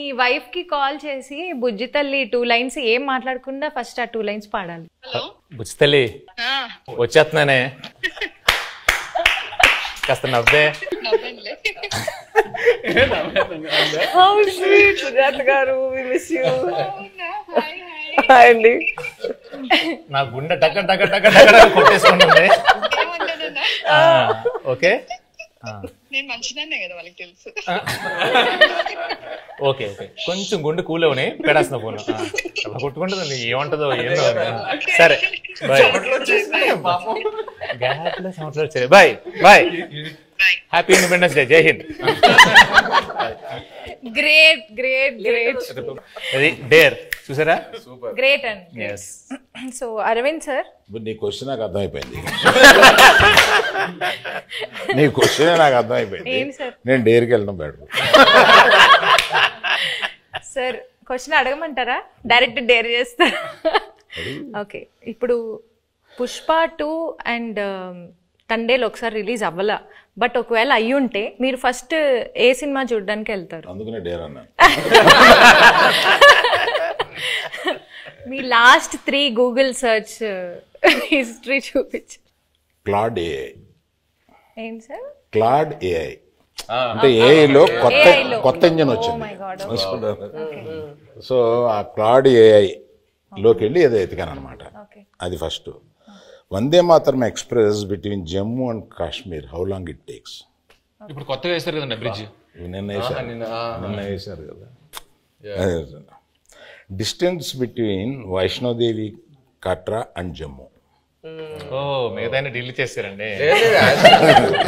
ఈ వైఫ్ కి కాల్ చేసి బుజ్జి తల్లి 2 లైన్స్ ఏం మాట్లాడకుండా ఫస్ట్ ఆ 2 లైన్స్ పాడాలి. బుజ్జి తల్లి వచ్చేస్తున్నానే, కాస్త నవ్వే. How sweet, Sujata garu. We miss you. Hi, Andy. నా గుండె టక టక టక టక కొట్టేసుకుంటుంది. ఓకే, నేను మంచిదాన్నే కదా వాళ్ళకి తెలుసు. ఓకే ఓకే, కొంచెం గుండె కూల్ అవని పెడాల్సిన ఫోన్ అలా కొట్టుకుంటుంది. ఏమంటుందో ఏందో. సరే బాయ్. గ్యాప్లో సంవత్సరాలు వచ్చాయి. Bye bye. Happy Independence Day. Jai Hind. Great great great. అది డేర్ చూసారా? గ్రేట్ అండి. సో అరవింద్ సార్, నీ క్వశ్చన్ నాకు అర్థమైపోయింది. నీ క్వశ్చన్ నాకు అర్థమైపోయింది. ఏంటి సార్? నేను డేర్కి వెళ్ళడం బెటర్. సార్ క్వశ్చన్ అడగమంటారా? డైరెక్ట్ డేర్ చేస్తారా? ఓకే, ఇప్పుడు పుష్ప 2 అండ్ తండేలు ఒకసారి రిలీజ్ అవ్వలా, బట్ ఒకవేళ అయ్యుంటే మీరు ఫస్ట్ ఏ సినిమా చూడడానికి వెళ్తారు? అందుకనే డేర్ అన్నాను. మీ లాస్ట్ 3 గూగుల్ సర్చ్ హిస్టరీ చూపించు. Claude AI. ఏంటి సార్? క్లాడ్ ఏఐ అంటే ఏఐలో కొత్త ఇంజన్ వచ్చింది. సో ఆ క్లాడ్ ఏఐ లోకి వెళ్ళి ఏదో ఎతికాను అనమాట. అది first. Vande Mataram express between Jammu and Kashmir, how long it takes? ఇప్పుడు కొత్తగా వేస్తారు కదండి బ్రిడ్జ్. నిన్న వేశారు కదా. Distance between Vaishno Devi Katra and Jammu. ఓ, మిగతా డిలీట్ చేస్తారండి.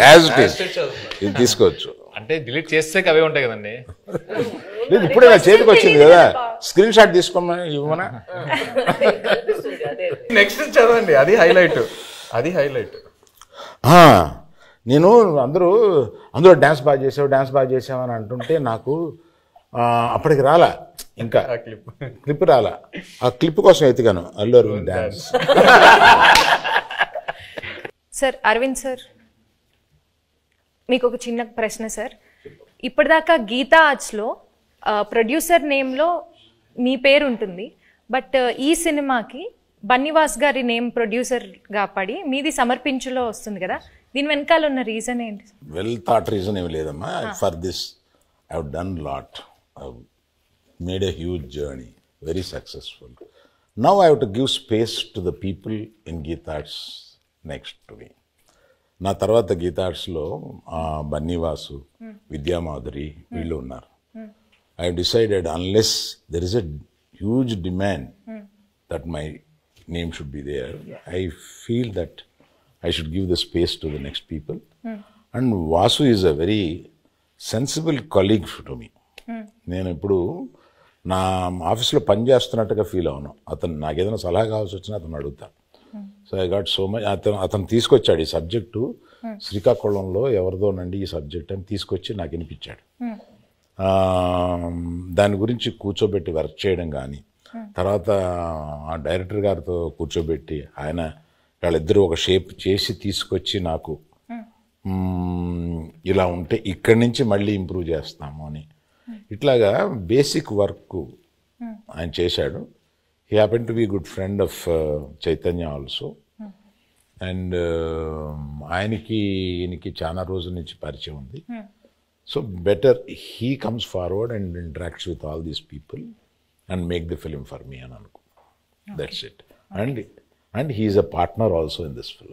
యాజ్ ఇట్ ఈస్ ఇది తీసుకోవచ్చు. అంటే డిలీట్ చేస్తే అవే ఉంటాయి కదండి. లేదు, ఇప్పుడే నా చేతికి వచ్చింది కదా, స్క్రీన్ షాట్ తీసుకోమని ఇవ్వమనా? నెక్స్ట్ చదవండి, అది హైలైట్. అది హైలైట్. నేను అందులో డ్యాన్స్ బాగా చేసావు అని అంటుంటే నాకు అప్పటికి రాలా, ఇంకా క్లిప్ రాలా. ఆ క్లిప్ కోసం ఎతికాను Allu Aravind dance. Sir Aravind sir, మీకు ఒక చిన్న ప్రశ్న సార్. ఇప్పటిదాకా గీతా ఆర్ట్స్లో ప్రొడ్యూసర్ నేమ్లో మీ పేరు ఉంటుంది, బట్ ఈ సినిమాకి బన్నివాస్ గారి నేమ్ ప్రొడ్యూసర్గా పడి మీది సమర్పించులో వస్తుంది కదా, దీని వెనకాల ఉన్న రీజన్ ఏంటి? వెల్ థాట్ రీజన్ ఏమి లేదమ్మా. For this I have done lot, made a huge journey, very successful. Now I have to give space to the people in Geetha Arts next to me. నా తర్వాత గీతా ఆర్ట్స్లో బన్నీవాసు, విద్యామాధురి వీళ్ళు ఉన్నారు. I have decided unless there is a huge demand that my name should be there, I feel that I should give the space to the next people. And Vasu is a very sensible colleague to me. నేను ఇప్పుడు నా ఆఫీస్లో పనిచేస్తున్నట్టుగా feel అవును. అతను నాకు ఏదైనా సలహా కావాల్సి వచ్చినా అతను అడుగుతాను. So I got so much. అతను తీసుకొచ్చాడు ఈ సబ్జెక్టు, శ్రీకాకుళంలో ఎవరిదోనండి ఈ సబ్జెక్ట్ అని తీసుకొచ్చి నాకు వినిపించాడు. దాని గురించి కూర్చోబెట్టి వర్క్ చేయడం కానీ, తర్వాత ఆ డైరెక్టర్ గారితో కూర్చోబెట్టి ఆయన వాళ్ళిద్దరూ ఒక షేప్ చేసి తీసుకొచ్చి నాకు ఇలా ఉంటే ఇక్కడి నుంచి మళ్ళీ ఇంప్రూవ్ చేస్తాము అని ఇట్లాగా బేసిక్ వర్క్ ఆయన చేశాడు. He happen to be good friend of Chaitanya also. And ఈయనకి చాలా రోజుల నుంచి పరిచయం ఉంది. So better he comes forward and interacts with all these people and make the film for me అని అనుకో. That's it. And he is a partner also in this film.